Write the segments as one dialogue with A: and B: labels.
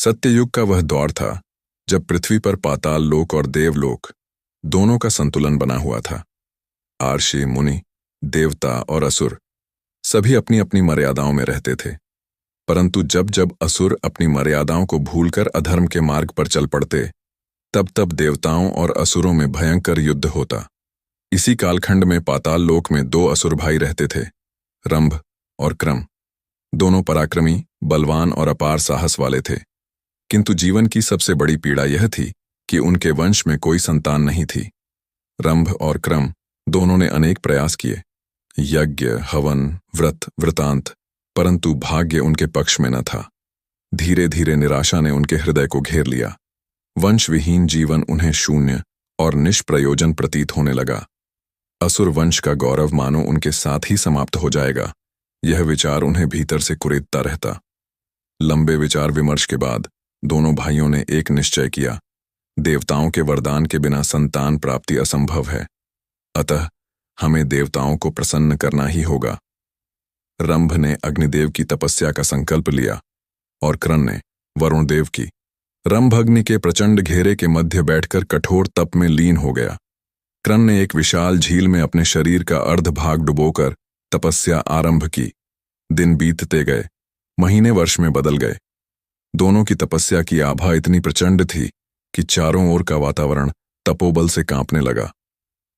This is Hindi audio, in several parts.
A: सत्ययुग का वह दौर था जब पृथ्वी पर पाताल लोक और देवलोक दोनों का संतुलन बना हुआ था। आर्षि, मुनि, देवता और असुर सभी अपनी अपनी मर्यादाओं में रहते थे। परंतु जब जब असुर अपनी मर्यादाओं को भूलकर अधर्म के मार्ग पर चल पड़ते, तब तब देवताओं और असुरों में भयंकर युद्ध होता। इसी कालखंड में पाताल लोक में दो असुर भाई रहते थे, रंभ और क्रम। दोनों पराक्रमी, बलवान और अपार साहस वाले थे, किंतु जीवन की सबसे बड़ी पीड़ा यह थी कि उनके वंश में कोई संतान नहीं थी। रंभ और क्रम दोनों ने अनेक प्रयास किए, यज्ञ, हवन, व्रत, वृतांत, परंतु भाग्य उनके पक्ष में न था। धीरे धीरे निराशा ने उनके हृदय को घेर लिया। वंशविहीन जीवन उन्हें शून्य और निष्प्रयोजन प्रतीत होने लगा। असुर वंश का गौरव मानो उनके साथ ही समाप्त हो जाएगा, यह विचार उन्हें भीतर से कुरेदता रहता। लंबे विचार विमर्श के बाद दोनों भाइयों ने एक निश्चय किया, देवताओं के वरदान के बिना संतान प्राप्ति असंभव है, अतः हमें देवताओं को प्रसन्न करना ही होगा। रंभ ने अग्निदेव की तपस्या का संकल्प लिया और क्रम ने वरुण देव की। रंभ अग्नि के प्रचंड घेरे के मध्य बैठकर कठोर तप में लीन हो गया। क्रम ने एक विशाल झील में अपने शरीर का अर्ध भाग डुबोकर तपस्या आरंभ की। दिन बीतते गए, महीने वर्ष में बदल गए। दोनों की तपस्या की आभा इतनी प्रचंड थी कि चारों ओर का वातावरण तपोबल से कांपने लगा।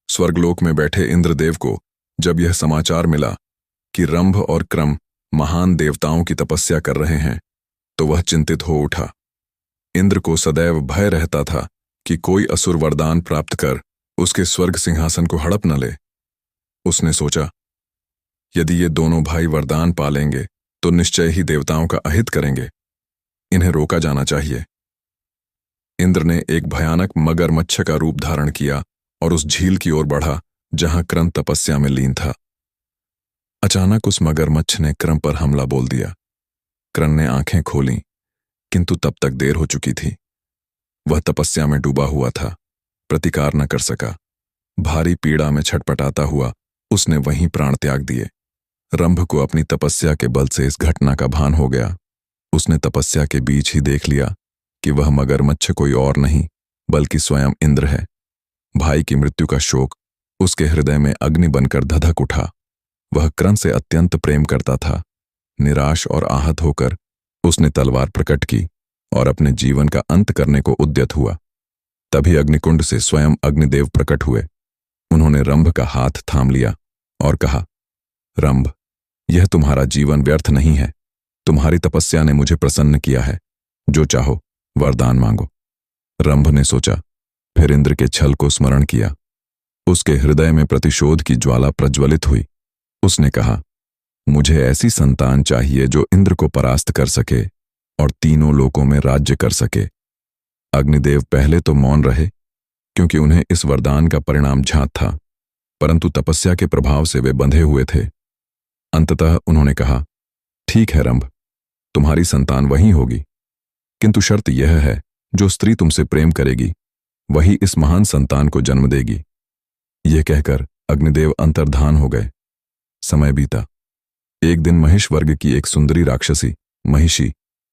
A: स्वर्गलोक में बैठे इंद्रदेव को जब यह समाचार मिला कि रंभ और क्रम महान देवताओं की तपस्या कर रहे हैं, तो वह चिंतित हो उठा। इंद्र को सदैव भय रहता था कि कोई असुर वरदान प्राप्त कर उसके स्वर्ग सिंहासन को हड़प न ले। उसने सोचा, यदि ये दोनों भाई वरदान पालेंगे तो निश्चय ही देवताओं का अहित करेंगे, इन्हें रोका जाना चाहिए। इंद्र ने एक भयानक मगरमच्छ का रूप धारण किया और उस झील की ओर बढ़ा जहां क्रम तपस्या में लीन था। अचानक उस मगरमच्छ ने क्रम पर हमला बोल दिया। क्रम ने आंखें खोलीं, किंतु तब तक देर हो चुकी थी। वह तपस्या में डूबा हुआ था, प्रतिकार न कर सका। भारी पीड़ा में छटपटाता हुआ उसने वहीं प्राण त्याग दिए। रंभ को अपनी तपस्या के बल से इस घटना का भान हो गया। उसने तपस्या के बीच ही देख लिया कि वह मगरमच्छ कोई और नहीं बल्कि स्वयं इंद्र है। भाई की मृत्यु का शोक उसके हृदय में अग्नि बनकर धधक उठा। वह क्रम से अत्यंत प्रेम करता था। निराश और आहत होकर उसने तलवार प्रकट की और अपने जीवन का अंत करने को उद्यत हुआ। तभी अग्निकुंड से स्वयं अग्निदेव प्रकट हुए। उन्होंने रंभ का हाथ थाम लिया और कहा, रंभ, यह तुम्हारा जीवन व्यर्थ नहीं है। तुम्हारी तपस्या ने मुझे प्रसन्न किया है। जो चाहो वरदान मांगो। रंभ ने सोचा, फिर इंद्र के छल को स्मरण किया। उसके हृदय में प्रतिशोध की ज्वाला प्रज्वलित हुई। उसने कहा, मुझे ऐसी संतान चाहिए जो इंद्र को परास्त कर सके और तीनों लोकों में राज्य कर सके। अग्निदेव पहले तो मौन रहे, क्योंकि उन्हें इस वरदान का परिणाम ज्ञात था, परंतु तपस्या के प्रभाव से वे बंधे हुए थे। अंततः उन्होंने कहा, ठीक है रंभ, तुम्हारी संतान वही होगी, किंतु शर्त यह है, जो स्त्री तुमसे प्रेम करेगी वही इस महान संतान को जन्म देगी। यह कहकर अग्निदेव अंतर्धान हो गए। समय बीता। एक दिन महिष वर्ग की एक सुंदरी राक्षसी महिषी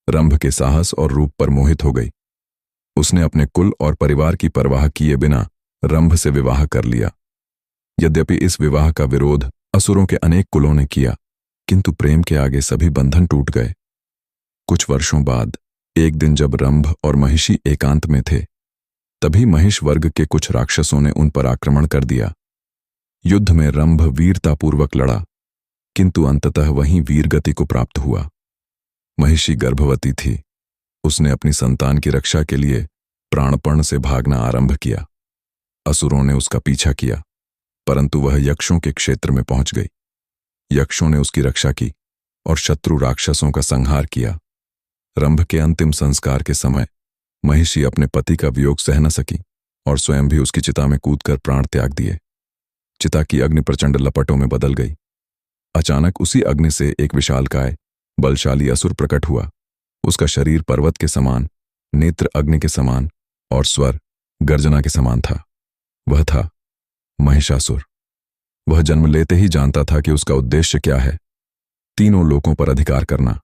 A: रंभ के साहस और रूप पर मोहित हो गई। उसने अपने कुल और परिवार की परवाह किए बिना रंभ से विवाह कर लिया। यद्यपि इस विवाह का विरोध असुरों के अनेक कुलों ने किया, किंतु प्रेम के आगे सभी बंधन टूट गए। कुछ वर्षों बाद एक दिन जब रंभ और महिषी एकांत में थे, तभी महिष वर्ग के कुछ राक्षसों ने उन पर आक्रमण कर दिया। युद्ध में रंभ वीरतापूर्वक लड़ा, किंतु अंततः वहीं वीरगति को प्राप्त हुआ। महिषी गर्भवती थी। उसने अपनी संतान की रक्षा के लिए प्राणपण से भागना आरंभ किया। असुरों ने उसका पीछा किया, परंतु वह यक्षों के क्षेत्र में पहुंच गई। यक्षों ने उसकी रक्षा की और शत्रु राक्षसों का संहार किया। रंभ के अंतिम संस्कार के समय महिषी अपने पति का वियोग सह न सकी और स्वयं भी उसकी चिता में कूदकर प्राण त्याग दिए। चिता की अग्नि प्रचंड लपटों में बदल गई। अचानक उसी अग्नि से एक विशालकाय बलशाली असुर प्रकट हुआ। उसका शरीर पर्वत के समान, नेत्र अग्नि के समान और स्वर गर्जना के समान था। वह था महिषासुर। वह जन्म लेते ही जानता था कि उसका उद्देश्य क्या है, तीनों लोकों पर अधिकार करना।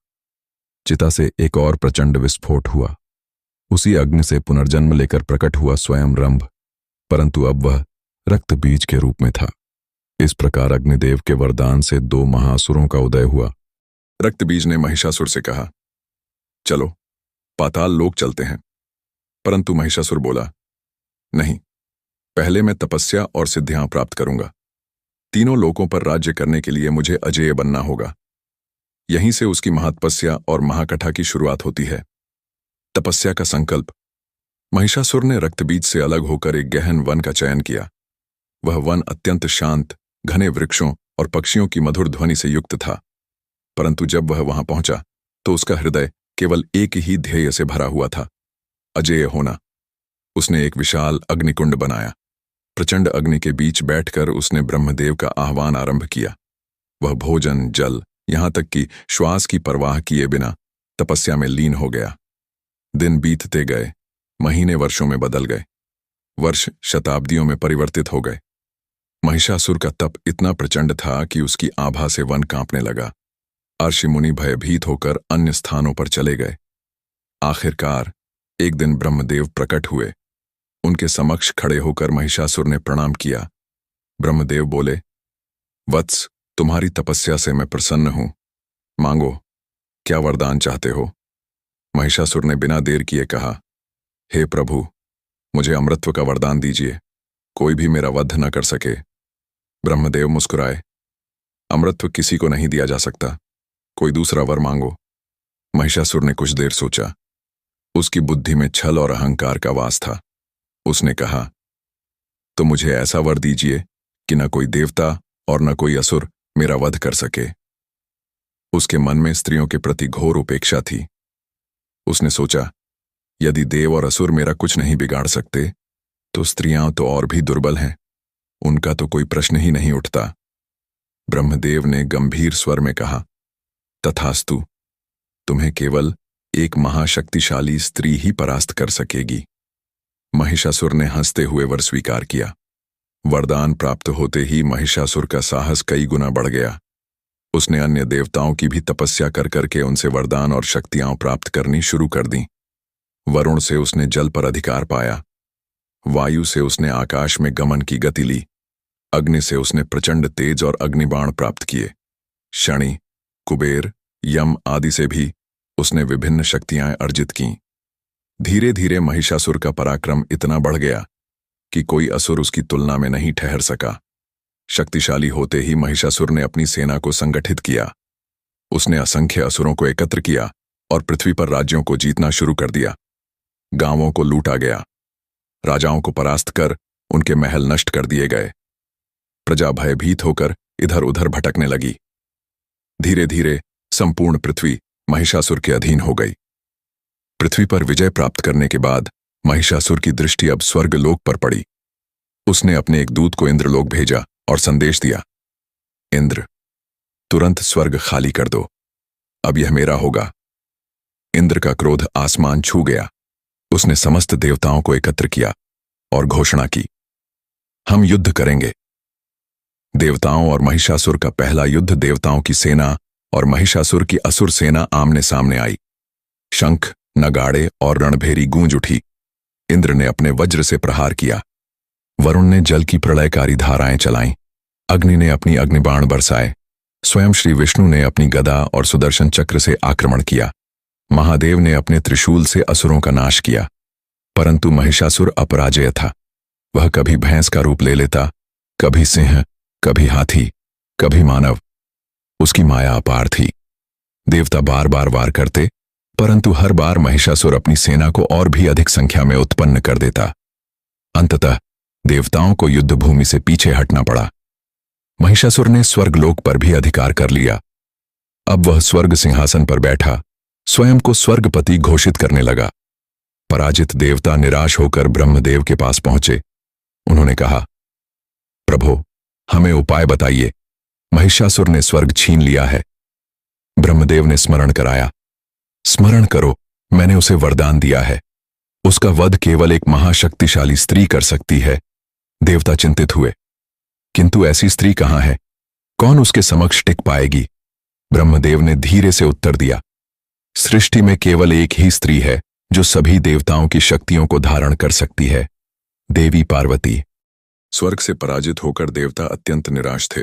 A: चिता से एक और प्रचंड विस्फोट हुआ। उसी अग्नि से पुनर्जन्म लेकर प्रकट हुआ स्वयं रंभ, परंतु अब वह रक्त बीज के रूप में था। इस प्रकार अग्निदेव के वरदान से दो महासुरों का उदय हुआ। रक्त बीज ने महिषासुर से कहा, चलो पाताल लोक चलते हैं। परंतु महिषासुर बोला, नहीं, पहले मैं तपस्या और सिद्धियां प्राप्त करूंगा। तीनों लोकों पर राज्य करने के लिए मुझे अजेय बनना होगा। यहीं से उसकी महातपस्या और महाकथा की शुरुआत होती है। तपस्या का संकल्प। महिषासुर ने रक्तबीज से अलग होकर एक गहन वन का चयन किया। वह वन अत्यंत शांत, घने वृक्षों और पक्षियों की मधुर ध्वनि से युक्त था। परंतु जब वह वहां पहुंचा तो उसका हृदय केवल एक ही ध्येय से भरा हुआ था, अजेय होना। उसने एक विशाल अग्निकुंड बनाया। प्रचंड अग्नि के बीच बैठकर उसने ब्रह्मदेव का आह्वान आरंभ किया। वह भोजन, जल, यहां तक कि श्वास की परवाह किए बिना तपस्या में लीन हो गया। दिन बीतते गए, महीने वर्षों में बदल गए, वर्ष शताब्दियों में परिवर्तित हो गए। महिषासुर का तप इतना प्रचंड था कि उसकी आभा से वन कांपने लगा। अर्षि मुनि भयभीत होकर अन्य स्थानों पर चले गए। आखिरकार एक दिन ब्रह्मदेव प्रकट हुए। उनके समक्ष खड़े होकर महिषासुर ने प्रणाम किया। ब्रह्मदेव बोले, वत्स, तुम्हारी तपस्या से मैं प्रसन्न हूं। मांगो, क्या वरदान चाहते हो? महिषासुर ने बिना देर किए कहा, हे प्रभु, मुझे अमृतत्व का वरदान दीजिए। कोई भी मेरा वध न कर सके। ब्रह्मदेव मुस्कुराए, अमृतत्व किसी को नहीं दिया जा सकता। कोई दूसरा वर मांगो। महिषासुर ने कुछ देर सोचा। उसकी बुद्धि में छल और अहंकार का वास था। उसने कहा, तो मुझे ऐसा वर दीजिए कि न कोई देवता और न कोई असुर मेरा वध कर सके। उसके मन में स्त्रियों के प्रति घोर उपेक्षा थी। उसने सोचा, यदि देव और असुर मेरा कुछ नहीं बिगाड़ सकते तो स्त्रियां तो और भी दुर्बल हैं। उनका तो कोई प्रश्न ही नहीं उठता। ब्रह्मदेव ने गंभीर स्वर में कहा, तथास्तु, तुम्हें केवल एक महाशक्तिशाली स्त्री ही परास्त कर सकेगी। महिषासुर ने हंसते हुए वर स्वीकार किया। वरदान प्राप्त होते ही महिषासुर का साहस कई गुना बढ़ गया। उसने अन्य देवताओं की भी तपस्या कर करके उनसे वरदान और शक्तियां प्राप्त करनी शुरू कर दी। वरुण से उसने जल पर अधिकार पाया। वायु से उसने आकाश में गमन की गति ली। अग्नि से उसने प्रचंड तेज और अग्निबाण प्राप्त किए। शनि, कुबेर, यम आदि से भी उसने विभिन्न शक्तियां अर्जित कीं। धीरे धीरे महिषासुर का पराक्रम इतना बढ़ गया कि कोई असुर उसकी तुलना में नहीं ठहर सका। शक्तिशाली होते ही महिषासुर ने अपनी सेना को संगठित किया। उसने असंख्य असुरों को एकत्र किया और पृथ्वी पर राज्यों को जीतना शुरू कर दिया। गांवों को लूटा गया। राजाओं को परास्त कर उनके महल नष्ट कर दिए गए। प्रजा भयभीत होकर इधर उधर भटकने लगी। धीरे धीरे संपूर्ण पृथ्वी महिषासुर के अधीन हो गई। पृथ्वी पर विजय प्राप्त करने के बाद महिषासुर की दृष्टि अब स्वर्गलोक पर पड़ी। उसने अपने एक दूत को इंद्रलोक भेजा और संदेश दिया, इंद्र, तुरंत स्वर्ग खाली कर दो। अब यह मेरा होगा। इंद्र का क्रोध आसमान छू गया। उसने समस्त देवताओं को एकत्र किया और घोषणा की, हम युद्ध करेंगे। देवताओं और महिषासुर का पहला युद्ध देवताओं की सेना और महिषासुर की असुर सेना आमने सामने आई। शंख, नगाड़े और रणभेरी गूंज उठी। इंद्र ने अपने वज्र से प्रहार किया। वरुण ने जल की प्रलयकारी धाराएं चलाईं। अग्नि ने अपनी अग्निबाण बरसाए। स्वयं श्री विष्णु ने अपनी गदा और सुदर्शन चक्र से आक्रमण किया। महादेव ने अपने त्रिशूल से असुरों का नाश किया। परंतु महिषासुर अपराजेय था। वह कभी भैंस का रूप ले लेता, कभी सिंह, कभी हाथी, कभी मानव। उसकी माया अपार थी। देवता बार बार वार करते, परंतु हर बार महिषासुर अपनी सेना को और भी अधिक संख्या में उत्पन्न कर देता। अंततः देवताओं को युद्ध भूमि से पीछे हटना पड़ा। महिषासुर ने स्वर्गलोक पर भी अधिकार कर लिया। अब वह स्वर्ग सिंहासन पर बैठा स्वयं को स्वर्गपति घोषित करने लगा। पराजित देवता निराश होकर ब्रह्मदेव के पास पहुंचे। उन्होंने कहा, प्रभो, हमें उपाय बताइए। महिषासुर ने स्वर्ग छीन लिया है। ब्रह्मदेव ने स्मरण कराया, स्मरण करो, मैंने उसे वरदान दिया है। उसका वध केवल एक महाशक्तिशाली स्त्री कर सकती है। देवता चिंतित हुए, किंतु ऐसी स्त्री कहां है? कौन उसके समक्ष टिक पाएगी? ब्रह्मदेव ने धीरे से उत्तर दिया, सृष्टि में केवल एक ही स्त्री है
B: जो सभी देवताओं की शक्तियों को धारण कर सकती है, देवी पार्वती।
A: स्वर्ग से पराजित होकर देवता अत्यंत निराश थे।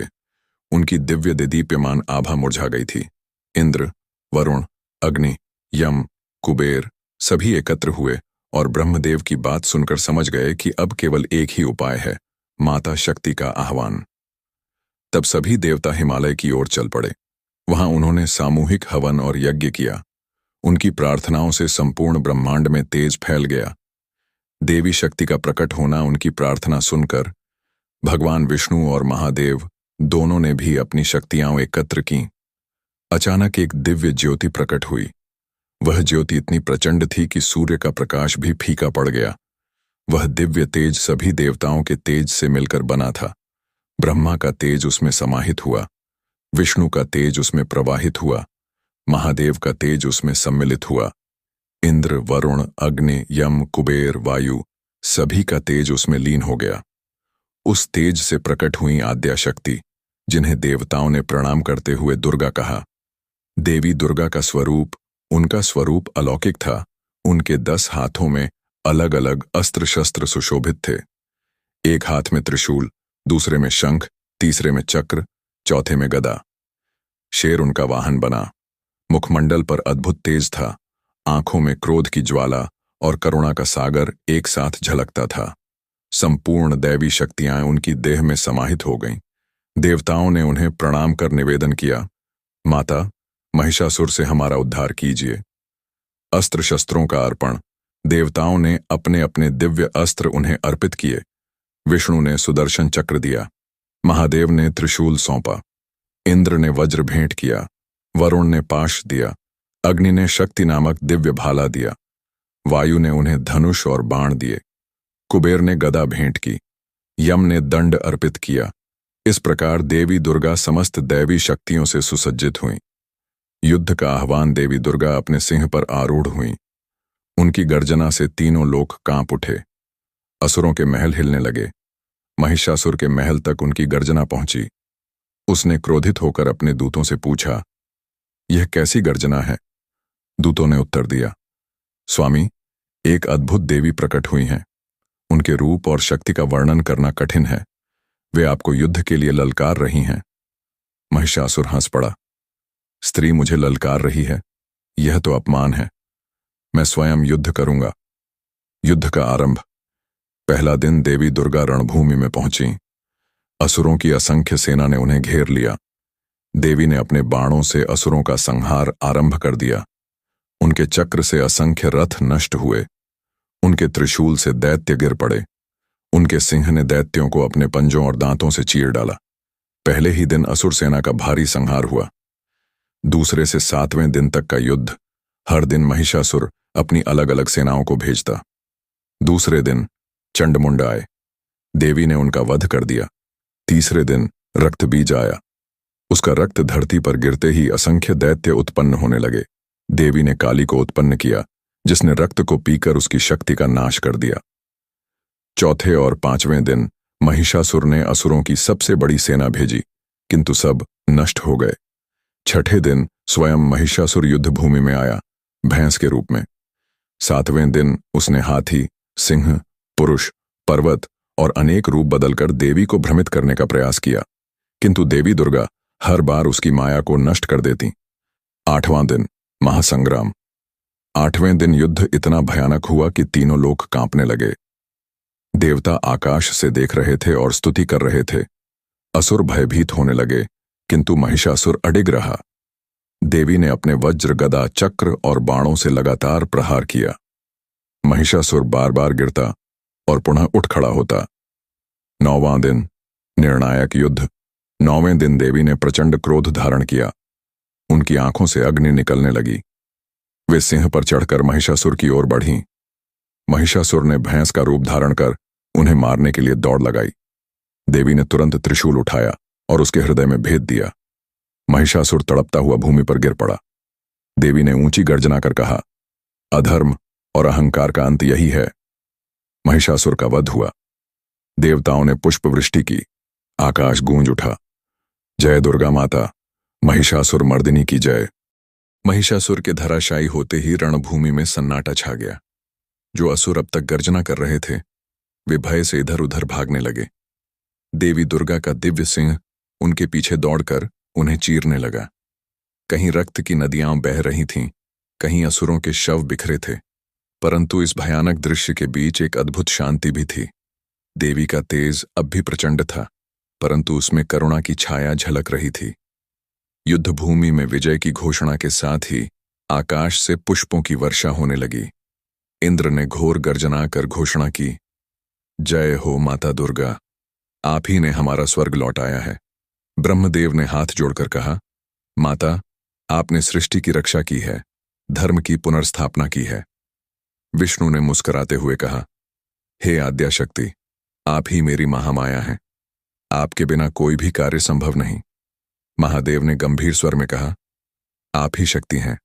A: उनकी दिव्य दीप्यमान आभा मुरझा गई थी। इंद्र, वरुण, अग्नि, यम, कुबेर सभी एकत्र हुए और ब्रह्मदेव की बात सुनकर समझ गए कि अब केवल एक ही उपाय है, माता शक्ति का आह्वान। तब सभी देवता हिमालय की ओर चल पड़े। वहां उन्होंने सामूहिक हवन और यज्ञ किया। उनकी प्रार्थनाओं से संपूर्ण ब्रह्मांड में तेज फैल गया। देवी शक्ति का प्रकट होना उनकी प्रार्थना सुनकर भगवान विष्णु और महादेव दोनों ने भी अपनी शक्तियां एकत्र की। अचानक एक दिव्य ज्योति प्रकट हुई। वह ज्योति इतनी प्रचंड थी कि सूर्य का प्रकाश भी फीका पड़ गया। वह दिव्य तेज सभी देवताओं के तेज से मिलकर बना था। ब्रह्मा का तेज उसमें समाहित हुआ, विष्णु का तेज उसमें प्रवाहित हुआ, महादेव का तेज उसमें सम्मिलित हुआ। इंद्र, वरुण, अग्नि, यम, कुबेर, वायु सभी का तेज उसमें लीन हो गया। उस तेज से प्रकट हुई आद्या शक्ति, जिन्हें देवताओं ने प्रणाम करते हुए दुर्गा कहा। देवी दुर्गा का स्वरूप, उनका स्वरूप अलौकिक था। उनके 10 हाथों में अलग अलग अस्त्र शस्त्र सुशोभित थे। एक हाथ में त्रिशूल, दूसरे में शंख, तीसरे में चक्र, चौथे में गदा। शेर उनका वाहन बना। मुखमंडल पर अद्भुत तेज था। आंखों में क्रोध की ज्वाला और करुणा का सागर एक साथ झलकता था। संपूर्ण दैवी शक्तियां उनकी देह में समाहित हो गईं। देवताओं ने उन्हें प्रणाम कर निवेदन किया, माता, महिषासुर से हमारा उद्धार कीजिए। अस्त्र शस्त्रों का अर्पण। देवताओं ने अपने अपने दिव्य अस्त्र उन्हें अर्पित किए। विष्णु ने सुदर्शन चक्र दिया, महादेव ने त्रिशूल सौंपा, इंद्र ने वज्र भेंट किया, वरुण ने पाश दिया, अग्नि ने शक्ति नामक दिव्य भाला दिया, वायु ने उन्हें धनुष और बाण दिए, कुबेर ने गदा भेंट की, यम ने दंड अर्पित किया। इस प्रकार देवी दुर्गा समस्त दैवी शक्तियों से सुसज्जित हुईं। युद्ध का आह्वान देवी दुर्गा अपने सिंह पर आरूढ़ हुईं। उनकी गर्जना से तीनों लोक कांप उठे। असुरों के महल हिलने लगे। महिषासुर के महल तक उनकी गर्जना पहुंची। उसने क्रोधित होकर अपने दूतों से पूछा, यह कैसी गर्जना है? दूतों ने उत्तर दिया, स्वामी, एक अद्भुत देवी प्रकट हुई हैं। उनके रूप और शक्ति का वर्णन करना कठिन है। वे आपको युद्ध के लिए ललकार रही हैं। महिषासुर हंस पड़ा, स्त्री मुझे ललकार रही है, यह तो अपमान है। मैं स्वयं युद्ध करूंगा। युद्ध का आरंभ। पहला दिन देवी दुर्गा रणभूमि में पहुंची। असुरों की असंख्य सेना ने उन्हें घेर लिया। देवी ने अपने बाणों से असुरों का संहार आरंभ कर दिया। उनके चक्र से असंख्य रथ नष्ट हुए। उनके त्रिशूल से दैत्य गिर पड़े। उनके सिंह ने दैत्यों को अपने पंजों और दांतों से चीर डाला। पहले ही दिन असुर सेना का भारी संहार हुआ। दूसरे से 7वें दिन तक का युद्ध। हर दिन महिषासुर अपनी अलग अलग सेनाओं को भेजता। दूसरे दिन चंडमुंड आए। देवी ने उनका वध कर दिया। तीसरे दिन रक्त बीज आया। उसका रक्त धरती पर गिरते ही असंख्य दैत्य उत्पन्न होने लगे। देवी ने काली को उत्पन्न किया, जिसने रक्त को पीकर उसकी शक्ति का नाश कर दिया। चौथे और 5वें दिन महिषासुर ने असुरों की सबसे बड़ी सेना भेजी, किंतु सब नष्ट हो गए। छठे दिन स्वयं महिषासुर युद्ध भूमि में आया, भैंस के रूप में। 7वें दिन उसने हाथी, सिंह, पुरुष, पर्वत और अनेक रूप बदलकर देवी को भ्रमित करने का प्रयास किया, किंतु देवी दुर्गा हर बार उसकी माया को नष्ट कर देती। 8वां दिन महासंग्राम। 8वें दिन युद्ध इतना भयानक हुआ कि तीनों लोग कांपने लगे। देवता आकाश से देख रहे थे और स्तुति कर रहे थे। असुर भयभीत होने लगे, किंतु महिषासुर अडिग रहा। देवी ने अपने वज्र, गदा, चक्र और बाणों से लगातार प्रहार किया। महिषासुर बार बार गिरता और पुनः उठ खड़ा होता। 9वां दिन निर्णायक युद्ध। 9वें दिन देवी ने प्रचंड क्रोध धारण किया। उनकी आंखों से अग्नि निकलने लगी। वे सिंह पर चढ़कर महिषासुर की ओर बढ़ीं। महिषासुर ने भैंस का रूप धारण कर उन्हें मारने के लिए दौड़ लगाई। देवी ने तुरंत त्रिशूल उठाया और उसके हृदय में भेद दिया। महिषासुर तड़पता हुआ भूमि पर गिर पड़ा। देवी ने ऊंची गर्जना कर कहा, अधर्म और अहंकार का अंत यही है। महिषासुर का वध हुआ। देवताओं ने पुष्प वृष्टि की। आकाश गूंज उठा, जय दुर्गा माता, महिषासुर मर्दिनी की जय। महिषासुर के धराशायी होते ही रणभूमि में सन्नाटा छा गया। जो असुर अब तक गर्जना कर रहे थे, वे भय से इधर उधर भागने लगे। देवी दुर्गा का दिव्य सिंह उनके पीछे दौड़कर उन्हें चीरने लगा। कहीं रक्त की नदियां बह रही थीं, कहीं असुरों के शव बिखरे थे, परंतु इस भयानक दृश्य के बीच एक अद्भुत शांति भी थी। देवी का तेज अब भी प्रचंड था, परंतु उसमें करुणा की छाया झलक रही थी। युद्धभूमि में विजय की घोषणा के साथ ही आकाश से पुष्पों की वर्षा होने लगी। इंद्र ने घोर गर्जना कर घोषणा की, जय हो माता दुर्गा, आप ही ने हमारा स्वर्ग लौटाया है। ब्रह्मदेव ने हाथ जोड़कर कहा, माता, आपने सृष्टि की रक्षा की है, धर्म की पुनर्स्थापना की है। विष्णु ने मुस्कुराते हुए कहा, हे आद्या शक्ति, आप ही मेरी महामाया हैं, आपके बिना कोई भी कार्य संभव नहीं। महादेव ने गंभीर स्वर में कहा, आप ही शक्ति हैं,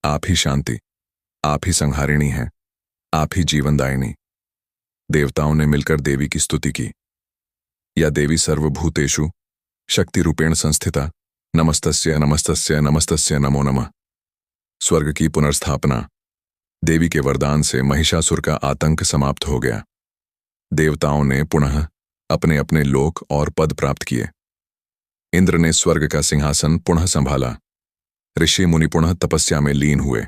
A: आप ही शांति, आप ही संहारिणी हैं, आप ही जीवनदायिनी। देवताओं ने मिलकर देवी की स्तुति की। या देवी सर्वभूतेषु शक्ति रूपेण संस्थिता, नमस्तस्य नमस्तस्य नमस्तस्य नमो नमः। स्वर्ग की पुनर्स्थापना। देवी के वरदान से महिषासुर का आतंक समाप्त हो गया। देवताओं ने पुनः अपने अपने लोक और पद प्राप्त किए। इंद्र ने स्वर्ग का सिंहासन पुनः संभाला। ऋषि मुनि पुनः तपस्या में लीन हुए।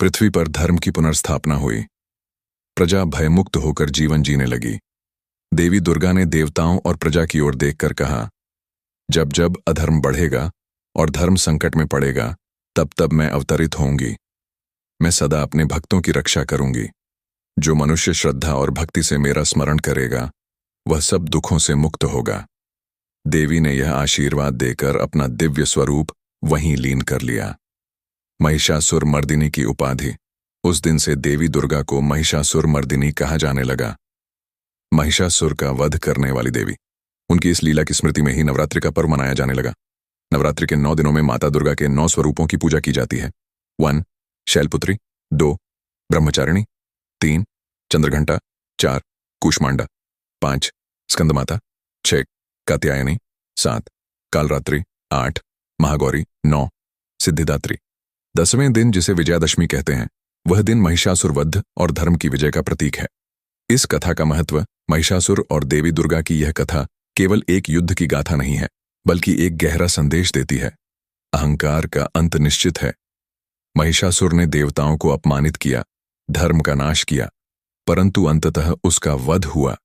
A: पृथ्वी पर धर्म की पुनर्स्थापना हुई। प्रजा भयमुक्त होकर जीवन जीने लगी। देवी दुर्गा ने देवताओं और प्रजा की ओर देखकर कहा, जब जब अधर्म बढ़ेगा और धर्म संकट में पड़ेगा, तब तब मैं अवतरित होंगी। मैं सदा अपने भक्तों की रक्षा करूंगी। जो मनुष्य श्रद्धा और भक्ति से मेरा स्मरण करेगा, वह सब दुखों से मुक्त होगा। देवी ने यह आशीर्वाद देकर अपना दिव्य स्वरूप वहीं लीन कर लिया। महिषासुर मर्दिनी की उपाधि। उस दिन से देवी दुर्गा को महिषासुर मर्दिनी कहा जाने लगा। महिषासुर का वध करने वाली देवी। उनकी इस लीला की स्मृति में ही नवरात्रि का पर्व मनाया जाने लगा। नवरात्रि के 9 दिनों में माता दुर्गा के 9 स्वरूपों की पूजा की जाती है। 1 शैलपुत्री, 2 ब्रह्मचारिणी, 3 चंद्रघंटा, 4 कूष्मांडा, 5 स्कंदमाता, 6 कात्यायनी, 7 कालरात्रि, 8 महागौरी, 9 सिद्धिदात्री। 10वें दिन, जिसे विजयादशमी कहते हैं, वह दिन महिषासुर वध और धर्म की विजय का प्रतीक है। इस कथा का महत्व, महिषासुर और देवी दुर्गा की यह कथा केवल एक युद्ध की गाथा नहीं है, बल्कि एक गहरा संदेश देती है। अहंकार का अंत निश्चित है। महिषासुर ने देवताओं को अपमानित किया, धर्म का नाश किया, परंतु अंततः उसका वध हुआ।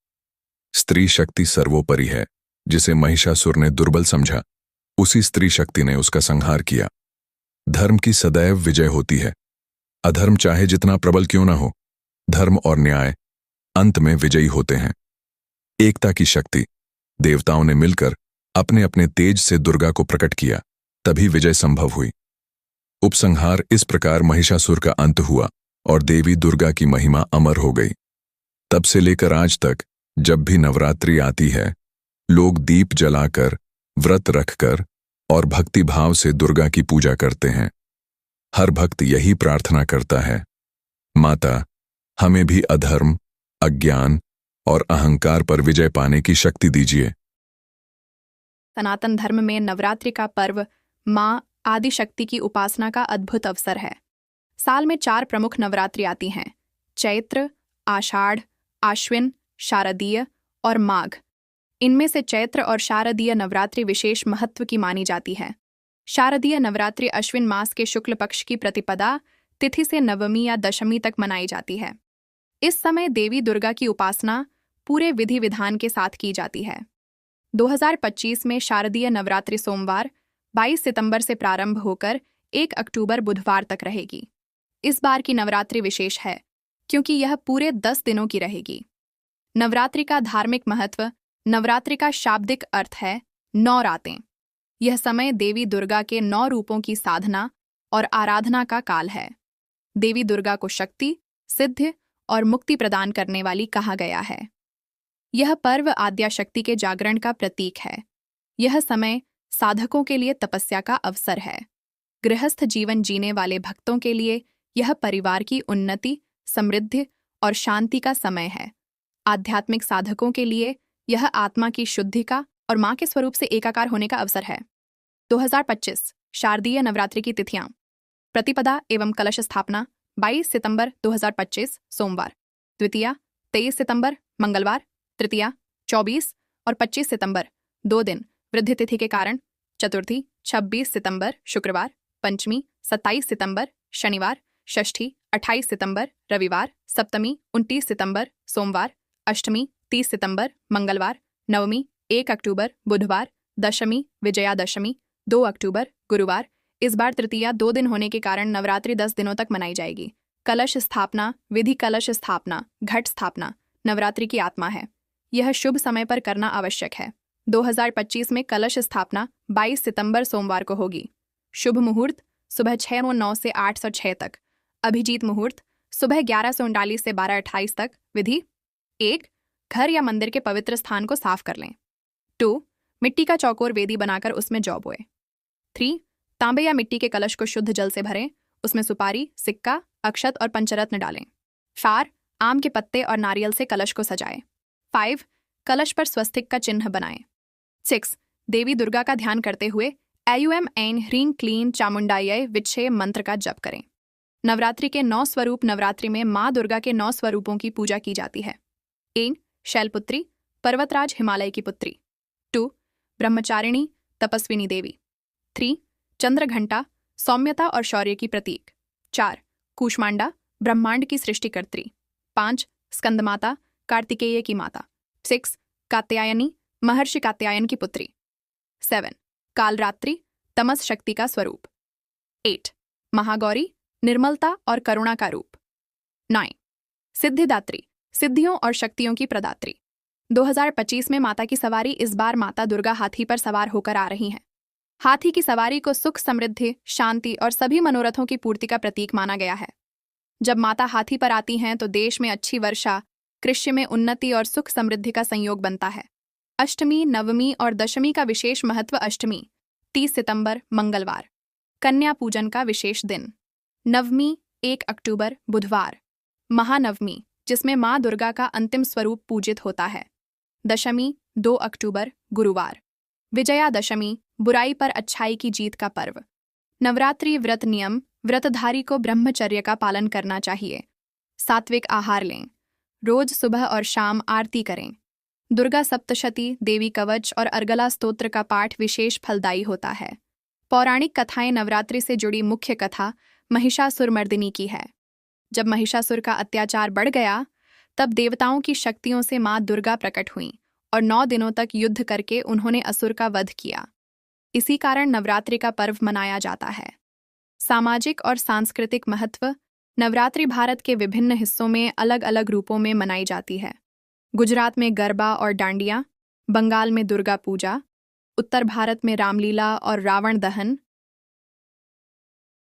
A: स्त्री शक्ति सर्वोपरि है। जिसे महिषासुर ने दुर्बल समझा, उसी स्त्री शक्ति ने उसका संहार किया। धर्म की सदैव विजय होती है। अधर्म चाहे जितना प्रबल क्यों न हो, धर्म और न्याय अंत में विजयी होते हैं। एकता की शक्ति। देवताओं ने मिलकर अपने अपने तेज से दुर्गा को प्रकट किया, तभी विजय संभव हुई। उपसंहार। इस प्रकार महिषासुर का अंत हुआ और देवी दुर्गा की महिमा अमर हो गई। तब से लेकर आज तक जब भी नवरात्रि आती है, लोग दीप जलाकर, व्रत रखकर और भक्ति भाव से दुर्गा की पूजा करते हैं। हर भक्त यही प्रार्थना करता है, माता, हमें भी अधर्म, अज्ञान और अहंकार पर विजय पाने की शक्ति दीजिए।
C: सनातन धर्म में नवरात्रि का पर्व माँ आदिशक्ति की उपासना का अद्भुत अवसर है। साल में 4 प्रमुख नवरात्रि आती हैं: चैत्र, आषाढ़, आश्विन, शारदीय और माघ। इनमें से चैत्र और शारदीय नवरात्रि विशेष महत्व की मानी जाती है। शारदीय नवरात्रि अश्विन मास के शुक्ल पक्ष की प्रतिपदा तिथि से नवमी या दशमी तक मनाई जाती है। इस समय देवी दुर्गा की उपासना पूरे विधि विधान के साथ की जाती है। 2025 में शारदीय नवरात्रि सोमवार 22 सितंबर से प्रारंभ होकर 1 अक्टूबर बुधवार तक रहेगी। इस बार की नवरात्रि विशेष है क्योंकि यह पूरे 10 दिनों की रहेगी। नवरात्रि का धार्मिक महत्व। नवरात्रि का शाब्दिक अर्थ है 9 रातें। यह समय देवी दुर्गा के 9 रूपों की साधना और आराधना का काल है। देवी दुर्गा को शक्ति, सिद्धि और मुक्ति प्रदान करने वाली कहा गया है। यह पर्व आद्या शक्ति के जागरण का प्रतीक है। यह समय साधकों के लिए तपस्या का अवसर है। गृहस्थ जीवन जीने वाले भक्तों के लिए यह परिवार की उन्नति, समृद्धि और शांति का समय है। आध्यात्मिक साधकों के लिए यह आत्मा की शुद्धि का और मां के स्वरूप से एकाकार होने का अवसर है। 2025 शारदीय नवरात्रि की तिथियां। प्रतिपदा एवं कलश स्थापना 22 सितंबर 2025 सोमवार, द्वितीया 23 सितंबर मंगलवार, तृतीया 24 और 25 सितंबर 2 दिन वृद्धि तिथि के कारण, चतुर्थी 26 सितंबर शुक्रवार, पंचमी 27 सितंबर शनिवार, षष्ठी 28 सितंबर रविवार, सप्तमी 29 सितंबर सोमवार, अष्टमी 30 सितंबर मंगलवार, नवमी 1 अक्टूबर बुधवार, दशमी विजयादशमी 2 अक्टूबर गुरुवार। इस बार तृतीया 2 दिन होने के कारण नवरात्रि 10 दिनों तक मनाई जाएगी। कलश स्थापना विधि। कलश स्थापना घट स्थापना नवरात्रि की आत्मा है। यह शुभ समय पर करना आवश्यक है। 2025 में कलश स्थापना 22 सितंबर सोमवार को होगी। शुभ मुहूर्त सुबह 6:09 से 8:06 तक। अभिजीत मुहूर्त सुबह 11:39 से 12:28 तक। विधि 1. घर या मंदिर के पवित्र स्थान को साफ कर लें। 2. मिट्टी का चौकोर वेदी बनाकर उसमें जौ बोए। 3. तांबे या मिट्टी के कलश को शुद्ध जल से भरें, उसमें सुपारी, सिक्का, अक्षत और पंचरत्न डालें। 4. आम के पत्ते और नारियल से कलश को सजाएं। 5. कलश पर स्वस्तिक का चिन्ह बनाएं। 6. देवी दुर्गा का ध्यान करते हुए ऐम ऐन ह्रीं क्लीं चामुंडायै विच्छे मंत्र का जप करें। नवरात्रि के 9 स्वरूप। नवरात्रि में माँ दुर्गा के 9 स्वरूपों की पूजा की जाती है। 1. शैलपुत्री पर्वतराज हिमालय की पुत्री। 2. ब्रह्मचारिणी तपस्विनी देवी। 3. चंद्रघंटा सौम्यता और शौर्य की प्रतीक। 4. कूष्मांडा ब्रह्मांड की सृष्टिकर्त्री। 5. स्कंदमाता कार्तिकेय की माता। 6. कात्यायनी महर्षि कात्यायन की पुत्री। 7. कालरात्रि तमस शक्ति का स्वरूप। 8. महागौरी निर्मलता और करुणा का रूप। 9. सिद्धिदात्री सिद्धियों और शक्तियों की प्रदात्री। 2025 में माता की सवारी। इस बार माता दुर्गा हाथी पर सवार होकर आ रही हैं। हाथी की सवारी को सुख, समृद्धि, शांति और सभी मनोरथों की पूर्ति का प्रतीक माना गया है। जब माता हाथी पर आती हैं तो देश में अच्छी वर्षा, कृषि में उन्नति और सुख समृद्धि का संयोग बनता है। अष्टमी, नवमी और दशमी का विशेष महत्व। अष्टमी 30 सितंबर मंगलवार, कन्या पूजन का विशेष दिन। नवमी 1 अक्टूबर बुधवार, महानवमी जिसमें माँ दुर्गा का अंतिम स्वरूप पूजित होता है। दशमी 2 अक्टूबर गुरुवार, विजयादशमी बुराई पर अच्छाई की जीत का पर्व। नवरात्रि व्रत नियम। व्रतधारी को ब्रह्मचर्य का पालन करना चाहिए। सात्विक आहार लें। रोज सुबह और शाम आरती करें। दुर्गा सप्तशती, देवी कवच और अर्गला स्तोत्र का पाठ विशेष फलदायी होता है। पौराणिक कथाएं। नवरात्रि से जुड़ी मुख्य कथा महिषासुर मर्दिनी की है। जब महिषासुर का अत्याचार बढ़ गया तब देवताओं की शक्तियों से माँ दुर्गा प्रकट हुईं और 9 दिनों तक युद्ध करके उन्होंने असुर का वध किया। इसी कारण नवरात्रि का पर्व मनाया जाता है। सामाजिक और सांस्कृतिक महत्व। नवरात्रि भारत के विभिन्न हिस्सों में अलग अलग रूपों में मनाई जाती है। गुजरात में गरबा और डांडिया, बंगाल में दुर्गा पूजा, उत्तर भारत में रामलीला और रावण दहन,